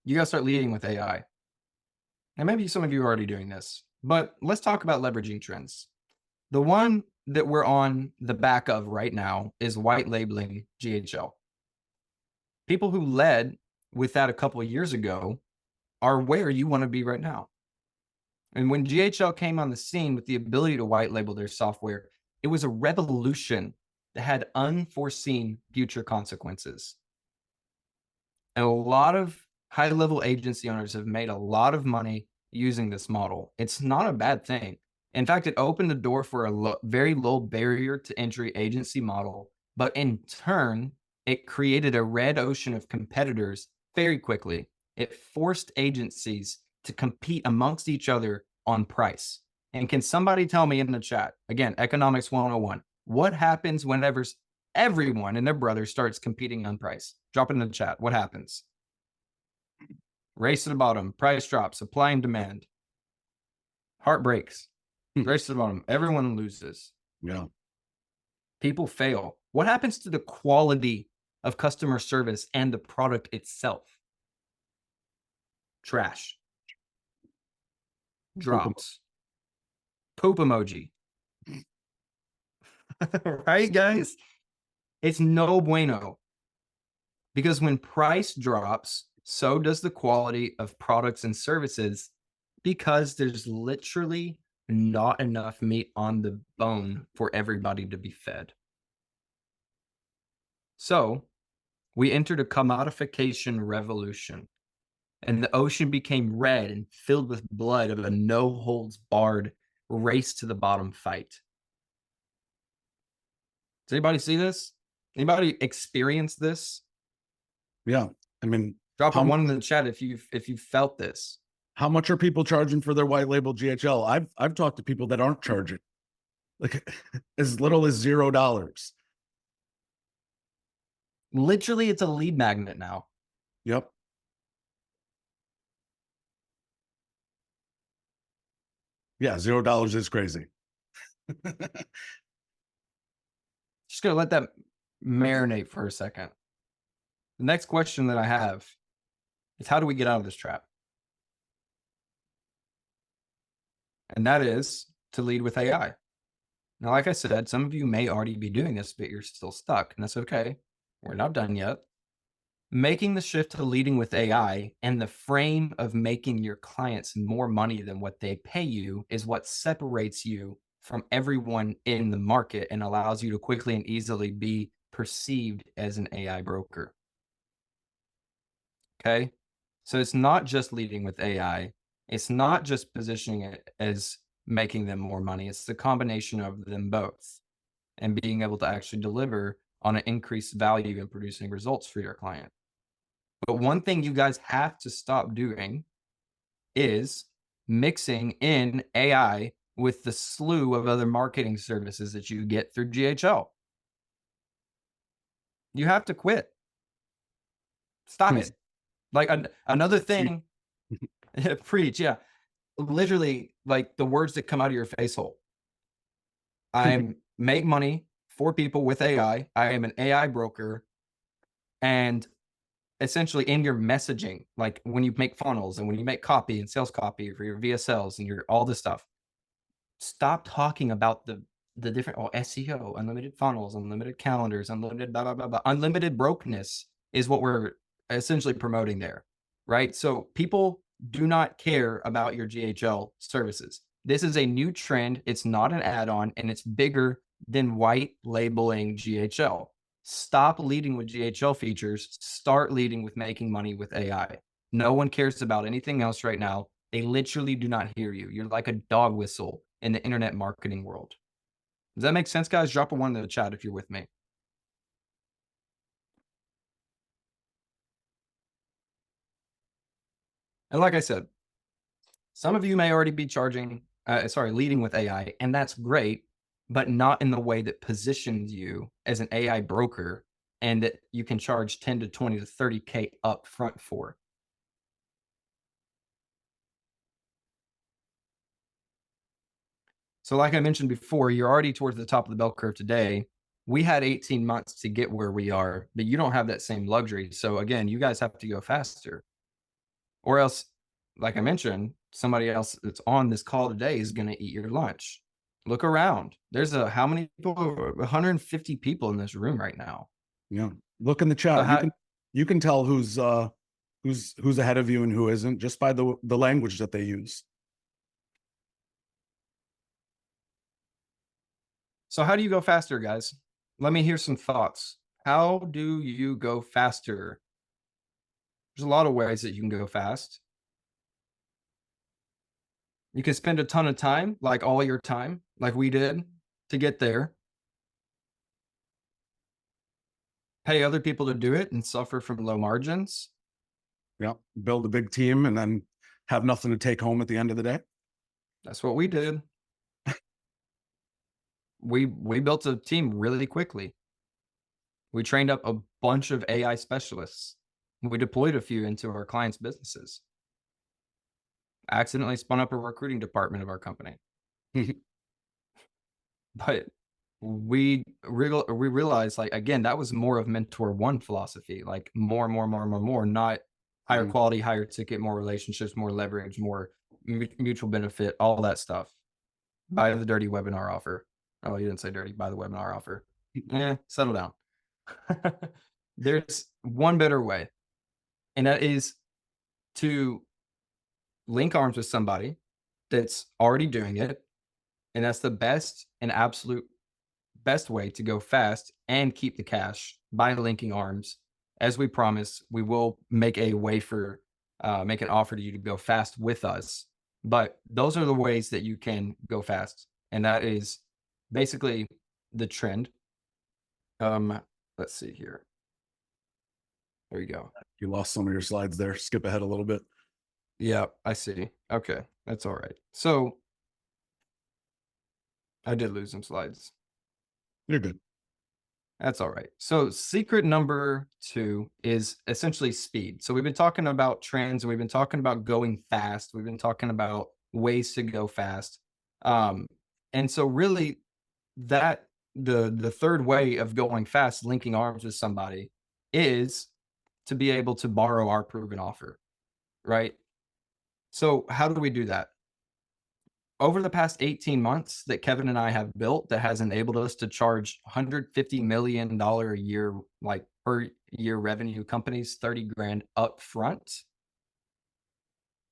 you got to start leading with AI. And maybe some of you are already doing this, but let's talk about leveraging trends. The one that we're on the back of right now is white labeling GHL. People who led with that a couple of years ago are where you want to be right now. And when GHL came on the scene with the ability to white label their software, it was a revolution that had unforeseen future consequences. And a lot of high-level agency owners have made a lot of money using this model. It's not a bad thing. In fact, it opened the door for a very low barrier to entry agency model, but in turn, it created a red ocean of competitors very quickly. It forced agencies to compete amongst each other on price. And can somebody tell me in the chat, again, economics 101, what happens whenever everyone and their brother starts competing on price? Drop it in the chat. What happens? Race to the bottom, price drop, supply and demand. Heart breaks. Race to the bottom. Everyone loses. Yeah. People fail. What happens to the quality of customer service and the product itself? Trash. Drops. Poop emoji. Right, guys? It's no bueno. Because when price drops, so does the quality of products and services, because there's literally not enough meat on the bone for everybody to be fed. So we entered a commodification revolution, and the ocean became red and filled with blood of a no-holds-barred race to the bottom fight. Does anybody see this? Anybody experience this? Yeah. I mean, drop a 1 in the chat if you felt this. How much are people charging for their white label GHL? I've talked to people that aren't charging, like as little as $0. Literally, it's a lead magnet now. Yep. Yeah, $0 is crazy. Just gonna let that marinate for a second. The next question that I have is, how do we get out of this trap? And that is to lead with AI. Now, like I said, some of you may already be doing this, but you're still stuck, and that's okay. We're not done yet. Making the shift to leading with AI and the frame of making your clients more money than what they pay you is what separates you from everyone in the market and allows you to quickly and easily be perceived as an AI broker. Okay. So it's not just leading with AI, it's not just positioning it as making them more money, it's the combination of them both and being able to actually deliver on an increased value and producing results for your client. But one thing you guys have to stop doing is mixing in AI with the slew of other marketing services that you get through GHL. You have to quit. Stop it. Like another thing, preach. Yeah. Literally, like the words that come out of your face hole. I make money for people with AI. I am an AI broker. And essentially in your messaging, like when you make funnels and when you make copy and sales copy for your VSLs and your all this stuff, stop talking about the different SEO, unlimited funnels, unlimited calendars, unlimited blah blah blah blah. Unlimited brokenness is what we're essentially promoting there, right? So people do not care about your GHL services. This is a new trend. It's not an add-on, and it's bigger than white labeling GHL. Stop leading with GHL features. Start leading with making money with AI. No one cares about anything else right now. They literally do not hear you. You're like a dog whistle in the internet marketing world. Does that make sense, guys? Drop a one in the chat if you're with me. And like I said, some of you may already be leading with AI, and that's great, but not in the way that positions you as an AI broker and that you can charge 10 to 20 to 30K up front for. So like I mentioned before, you're already towards the top of the bell curve today. We had 18 months to get where we are, but you don't have that same luxury. So again, you guys have to go faster. Or else, like I mentioned, somebody else that's on this call today is going to eat your lunch. Look around. There's how many people? 150 people in this room right now. Yeah. Look in the chat. So you can tell who's ahead of you and who isn't just by the language that they use. So how do you go faster, guys? Let me hear some thoughts. How do you go faster? There's a lot of ways that you can go fast. You can spend a ton of time, like all your time, like we did, to get there. Pay other people to do it and suffer from low margins. Yeah. Build a big team and then have nothing to take home at the end of the day. That's what we did. We built a team really quickly. We trained up a bunch of AI specialists. We deployed a few into our clients' businesses. Accidentally spun up a recruiting department of our company. But we realized, like, again, that was more of mentor one philosophy, like more, not higher quality, higher ticket, more relationships, more leverage, more mutual benefit, all that stuff. Buy the dirty webinar offer. Oh, you didn't say dirty, buy the webinar offer. Settle down. There's one better way, and that is to link arms with somebody that's already doing it. And that's the best and absolute best way to go fast and keep the cash by linking arms. As we promise, we will make a way for make an offer to you to go fast with us. But those are the ways that you can go fast, and that is basically the trend. Let's see here. There you go. You lost some of your slides there. Skip ahead a little bit. Yeah, I see. Okay, that's all right. So I did lose some slides. You're good. That's all right. So secret number 2 is essentially speed. So we've been talking about trends, and we've been talking about going fast. We've been talking about ways to go fast. And so really that the third way of going fast, linking arms with somebody, is to be able to borrow our proven offer, right? So how do we do that? over the past 18 months that Kevin and I have built that has enabled us to charge $150 million a year, like per year revenue companies, 30 grand up front,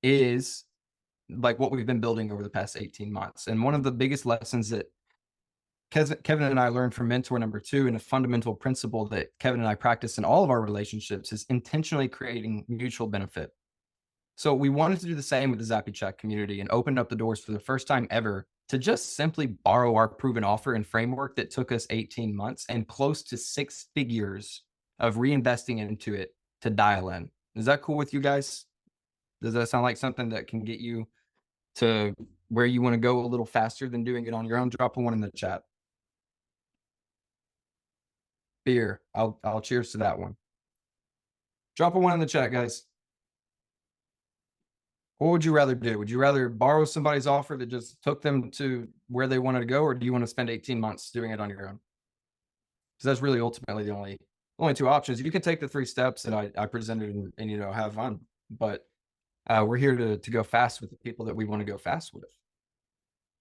is like what we've been building over the past 18 months. And one of the biggest lessons that Kevin and I learned from mentor number 2, and a fundamental principle that Kevin and I practice in all of our relationships, is intentionally creating mutual benefit. So we wanted to do the same with the Zappy Chat community and opened up the doors for the first time ever to just simply borrow our proven offer and framework that took us 18 months and close to 6 figures of reinvesting into it to dial in. Is that cool with you guys? Does that sound like something that can get you to where you want to go a little faster than doing it on your own? Drop a 1 in the chat. Beer. I'll cheers to that one. Drop a 1 in the chat, guys. What would you rather do? Would you rather borrow somebody's offer that just took them to where they wanted to go, or do you want to spend 18 months doing it on your own? Because that's really ultimately the only 2 options. You can take the 3 steps that I presented and have fun, but we're here to go fast with the people that we want to go fast with,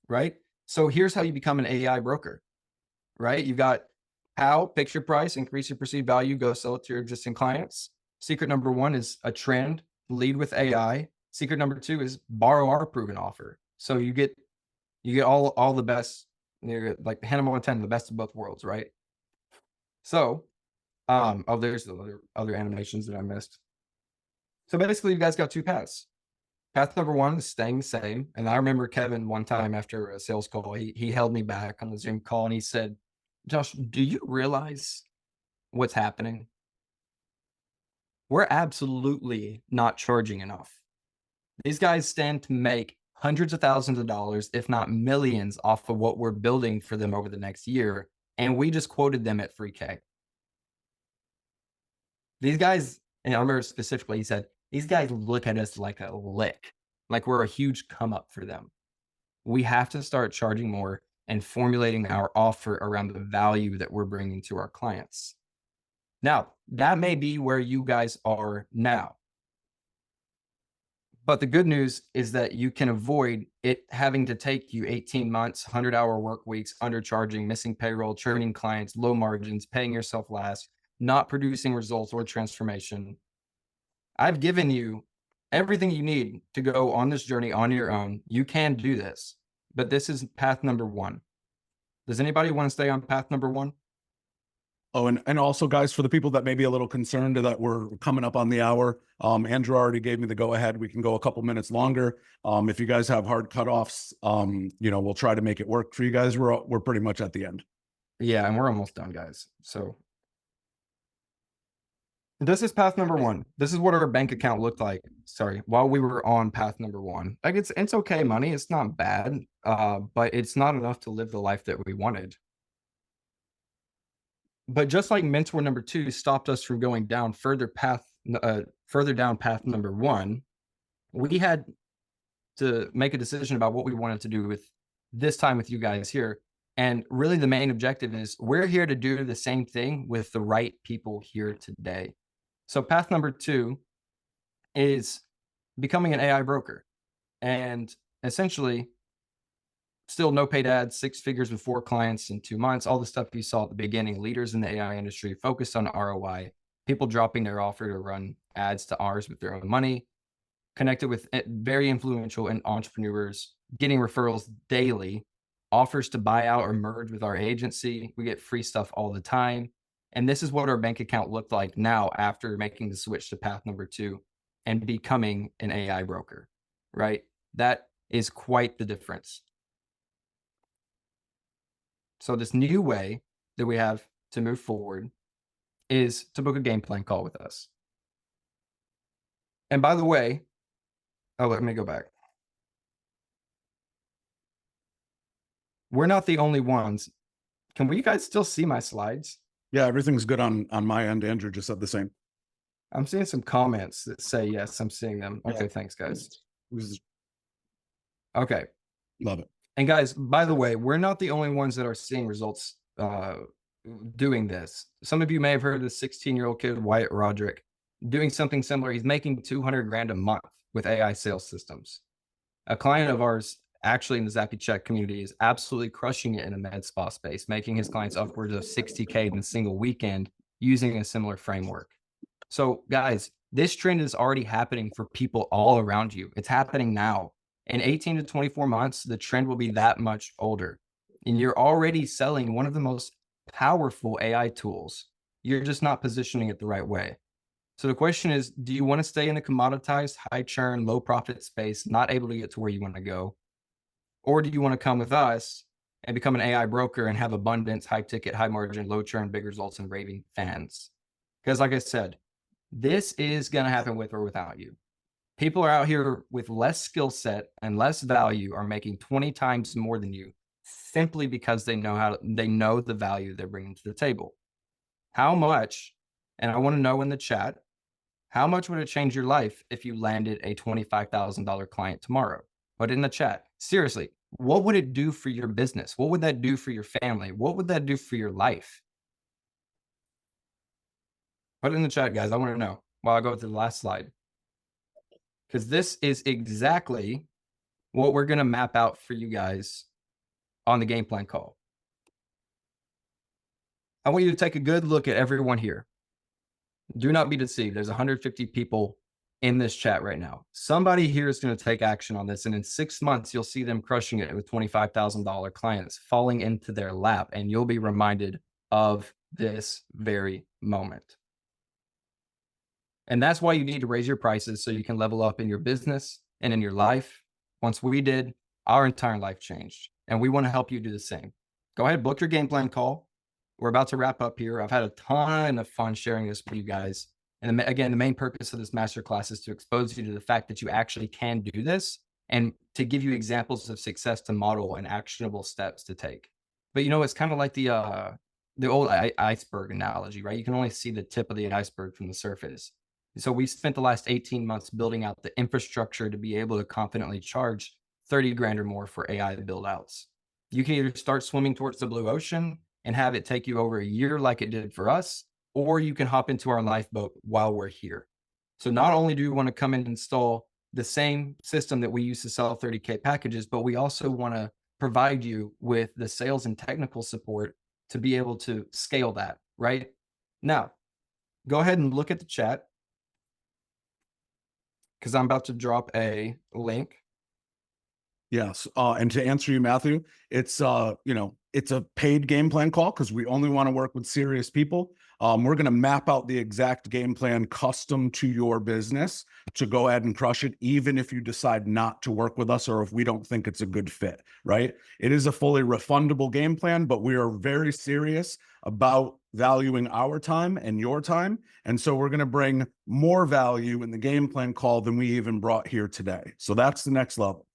right? So here's how you become an AI broker, right? You've got how, pick your price, increase your perceived value, go sell it to your existing clients. Secret number 1 is a trend, lead with AI. Secret number 2 is borrow our proven offer. So you get all the best, like Hannah Montana, the best of both worlds, right? So, there's the other animations that I missed. So basically, you guys got 2 paths. Path number 1 is staying the same. And I remember Kevin one time after a sales call, he held me back on the Zoom call and he said, "Josh, do you realize what's happening? We're absolutely not charging enough. These guys stand to make hundreds of thousands of dollars, if not millions, off of what we're building for them over the next year. And we just quoted them at 3K. These guys," and I remember specifically, he said, "These guys look at us like a lick, like we're a huge come up for them. We have to start charging more and formulating our offer around the value that we're bringing to our clients." Now, that may be where you guys are now. But the good news is that you can avoid it having to take you 18 months, 100-hour work weeks, undercharging, missing payroll, churning clients, low margins, paying yourself last, not producing results or transformation. I've given you everything you need to go on this journey on your own. You can do this, but this is path number 1. Does anybody want to stay on path number 1? Oh, and also, guys, for the people that may be a little concerned that we're coming up on the hour, Andrew already gave me the go ahead. We can go a couple minutes longer. If you guys have hard cutoffs, we'll try to make it work for you guys. We're pretty much at the end. Yeah, and we're almost done, guys. So this is path number 1. This is what our bank account looked like. Sorry, while we were on path number 1. Like it's okay money. It's not bad, but it's not enough to live the life that we wanted. But just like mentor number 2 stopped us from going down further down path number 1, we had to make a decision about what we wanted to do with this time with you guys here. And really the main objective is we're here to do the same thing with the right people here today. So path number 2 is becoming an AI broker. And essentially, still no paid ads, 6 figures with 4 clients in 2 months, all the stuff you saw at the beginning, leaders in the AI industry, focused on ROI, people dropping their offer to run ads to ours with their own money, connected with very influential and entrepreneurs, getting referrals daily, offers to buy out or merge with our agency. We get free stuff all the time. And this is what our bank account looked like now after making the switch to path number 2 and becoming an AI broker, right? That is quite the difference. So this new way that we have to move forward is to book a game plan call with us. And by the way, let me go back. We're not the only ones. Can you guys still see my slides? Yeah, everything's good on my end. Andrew just said the same. I'm seeing some comments that say yes, I'm seeing them. Okay, Yeah. thanks, guys. Was- Okay. Love it. And guys, by the way, we're not the only ones that are seeing results doing this. Some of you may have heard of the 16-year-old kid, Wyatt Roderick, doing something similar. He's making 200 grand a month with AI sales systems. A client of ours actually in the Zappy Check community is absolutely crushing it in a med spa space, making his clients upwards of 60K in a single weekend using a similar framework. So guys, this trend is already happening for people all around you. It's happening now. In 18 to 24 months, the trend will be that much older. And you're already selling one of the most powerful AI tools. You're just not positioning it the right way. So the question is, do you want to stay in a commoditized, high churn, low profit space, not able to get to where you want to go? Or do you want to come with us and become an AI broker and have abundance, high ticket, high margin, low churn, big results, and raving fans? Because like I said, this is going to happen with or without you. People are out here with less skill set and less value are making 20 times more than you simply because they know the value they're bringing to the table. How much, and I want to know in the chat, how much would it change your life if you landed a $25,000 client tomorrow? Put it in the chat. Seriously, what would it do for your business? What would that do for your family? What would that do for your life? Put it in the chat, guys. I want to know while I go to the last slide. Because this is exactly what we're going to map out for you guys on the game plan call. I want you to take a good look at everyone here. Do not be deceived. There's 150 people in this chat right now. Somebody here is going to take action on this. And in 6 months, you'll see them crushing it with $25,000 clients falling into their lap. And you'll be reminded of this very moment. And that's why you need to raise your prices so you can level up in your business and in your life. Once we did, our entire life changed. And we want to help you do the same. Go ahead, book your game plan call. We're about to wrap up here. I've had a ton of fun sharing this with you guys. And again, the main purpose of this masterclass is to expose you to the fact that you actually can do this and to give you examples of success to model and actionable steps to take. But you know, it's kind of like the old iceberg analogy, right? You can only see the tip of the iceberg from the surface. So we spent the last 18 months building out the infrastructure to be able to confidently charge 30 grand or more for AI build outs. You can either start swimming towards the blue ocean and have it take you over a year like it did for us, or you can hop into our lifeboat while we're here. So not only do we want to come and install the same system that we use to sell 30K packages, but we also want to provide you with the sales and technical support to be able to scale that, right? Now, go ahead and look at the chat because I'm about to drop a link. Yes. And to answer you, Matthew, it's it's a paid game plan call because we only want to work with serious people. We're going to map out the exact game plan custom to your business to go ahead and crush it, even if you decide not to work with us or if we don't think it's a good fit, right? It is a fully refundable game plan, but we are very serious about valuing our time and your time. And so we're going to bring more value in the game plan call than we even brought here today. So that's the next level.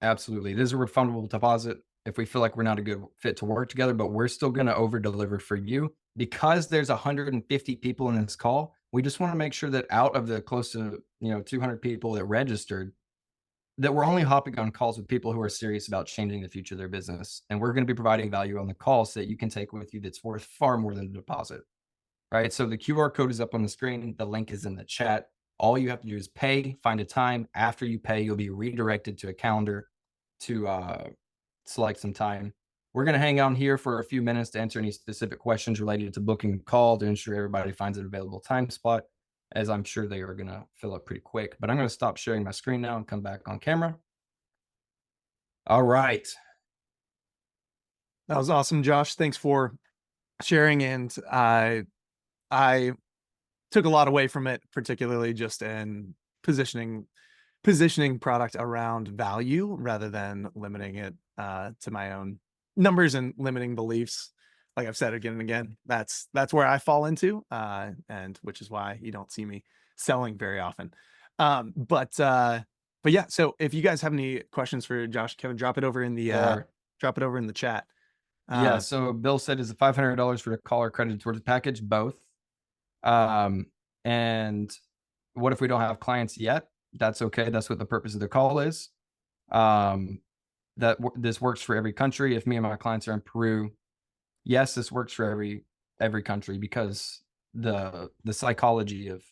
Absolutely. It is a refundable deposit if we feel like we're not a good fit to work together, but we're still going to over deliver for you because there's 150 people in this call. We just want to make sure that out of the close to 200 people that registered, that we're only hopping on calls with people who are serious about changing the future of their business. And we're going to be providing value on the call so that you can take with you that's worth far more than the deposit. Right. So the QR code is up on the screen. The link is in the chat. All you have to do is pay, find a time. After you pay, you'll be redirected to a calendar to select some time. We're going to hang out here for a few minutes to answer any specific questions related to booking a call to ensure everybody finds an available time spot, as I'm sure they are going to fill up pretty quick. But I'm going to stop sharing my screen now and come back on camera. All right. That was awesome, Josh. Thanks for sharing. And I took a lot away from it, particularly just in positioning product around value rather than limiting it to my own numbers and limiting beliefs. Like I've said again and again, that's where I fall into, and which is why you don't see me selling very often. But yeah. So if you guys have any questions for Josh, Kevin, drop it over in the chat. Yeah. So Bill said, is the $500 for the caller credited towards the package? Both. And what if we don't have clients yet? That's okay. That's what the purpose of the call is. This works for every country. If me and my clients are in Peru, yes, this works for every country because the psychology of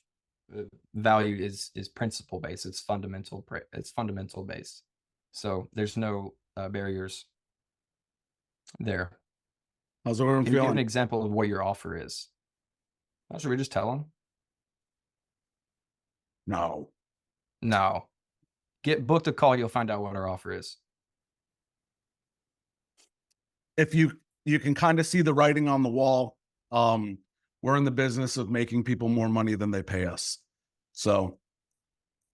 value is principle based. It's fundamental based. So there's no barriers there. How's everyone Can you give an feeling? example of what your offer is? Should we just tell them? No. No. Get booked a call. You'll find out what our offer is. If you can kind of see the writing on the wall, we're in the business of making people more money than they pay us. So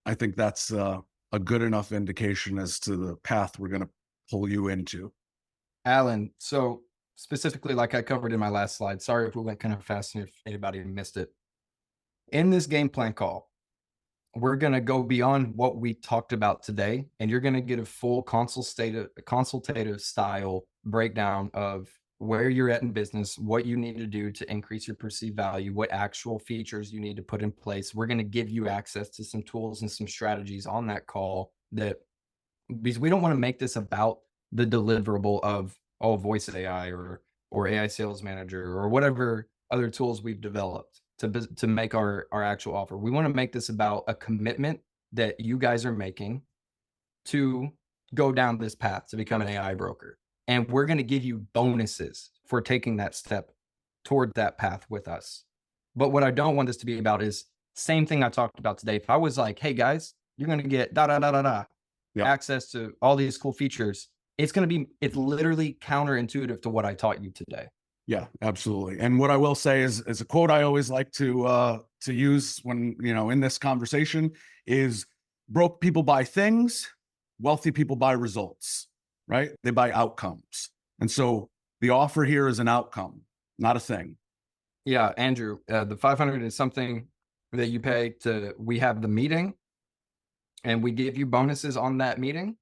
I think that's a good enough indication as to the path we're going to pull you into. Alan, so specifically, like I covered in my last slide, sorry if we went kind of fast and if anybody missed it. In this game plan call, we're going to go beyond what we talked about today, and you're going to get a full consultative style breakdown of where you're at in business, what you need to do to increase your perceived value, what actual features you need to put in place. We're going to give you access to some tools and some strategies on that call, that because we don't want to make this about the deliverable of voice AI or AI sales manager or whatever other tools we've developed to make our actual offer. We want to make this about a commitment that you guys are making to go down this path to become an AI broker. And we're going to give you bonuses for taking that step toward that path with us. But what I don't want this to be about is same thing I talked about today. If I was like, hey guys, you're going to get access to all these cool features, it's literally counterintuitive to what I taught you today. Yeah, absolutely. And what I will say is a quote I always like to use when, in this conversation is, broke people buy things, wealthy people buy results, right? They buy outcomes. And so the offer here is an outcome, not a thing. Yeah, Andrew, the 500 is something that you pay to, we have the meeting and we give you bonuses on that meeting.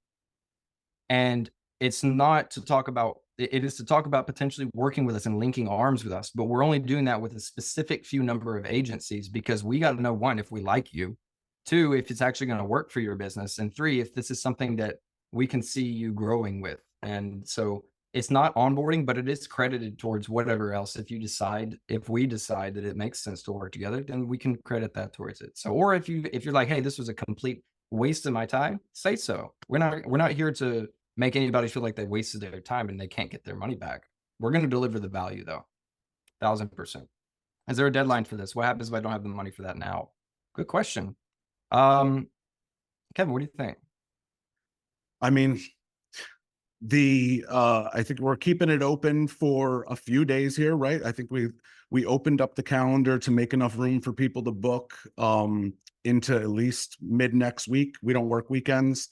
And it's not to talk about, it is to talk about potentially working with us and linking arms with us, but we're only doing that with a specific few number of agencies, because we got to know, one, if we like you, two, if it's actually going to work for your business, and three, if this is something that we can see you growing with. And so it's not onboarding, but it is credited towards whatever else. If we decide that it makes sense to work together, then we can credit that towards it. So, or if you're like, hey, this was a complete waste of my time, say so. We're not here to make anybody feel like they wasted their time and they can't get their money back. We're going to deliver the value though. 1000%. Is there a deadline for this? What happens if I don't have the money for that now? Good question. Kevin, what do you think? I mean, I think we're keeping it open for a few days here, right? I think we opened up the calendar to make enough room for people to book into at least mid next week. We don't work weekends.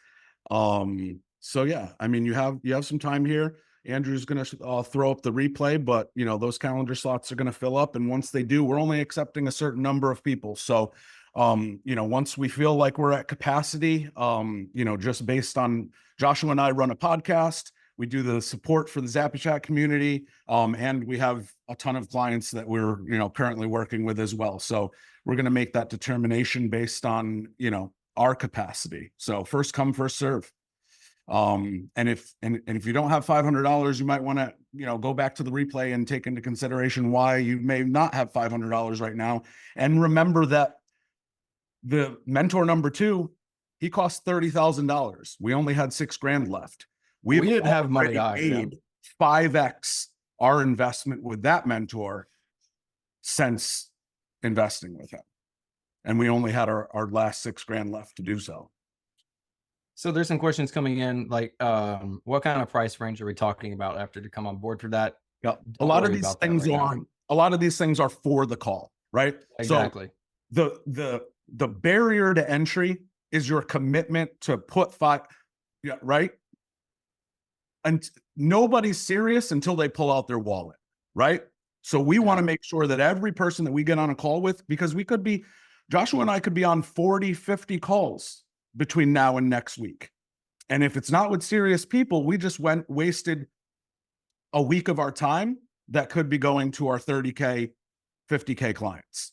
So yeah, I mean, you have some time here. Andrew's going to throw up the replay, but those calendar slots are going to fill up. And once they do, we're only accepting a certain number of people. So, once we feel like we're at capacity, just based on Joshua and I run a podcast, we do the support for the Zappy Chat community. And we have a ton of clients that we're, currently working with as well. So we're going to make that determination based on, our capacity. So first come, first serve. And if you don't have $500, you might want to, go back to the replay and take into consideration why you may not have $500 right now. And remember that the mentor number 2, he cost $30,000. We only had $6,000 left. We didn't have money to paid 5x our investment with that mentor since investing with him. And we only had our last $6,000 left to do so. So there's some questions coming in, like what kind of price range are we talking about after to come on board for that? Yeah, a lot of these things are for the call, right? Exactly. So the barrier to entry is your commitment to put right? And nobody's serious until they pull out their wallet, right? So we want to make sure that every person that we get on a call with, because Joshua and I could be on 40, 50 calls between now and next week. And if it's not with serious people, we just wasted a week of our time that could be going to our 30K, 50K clients.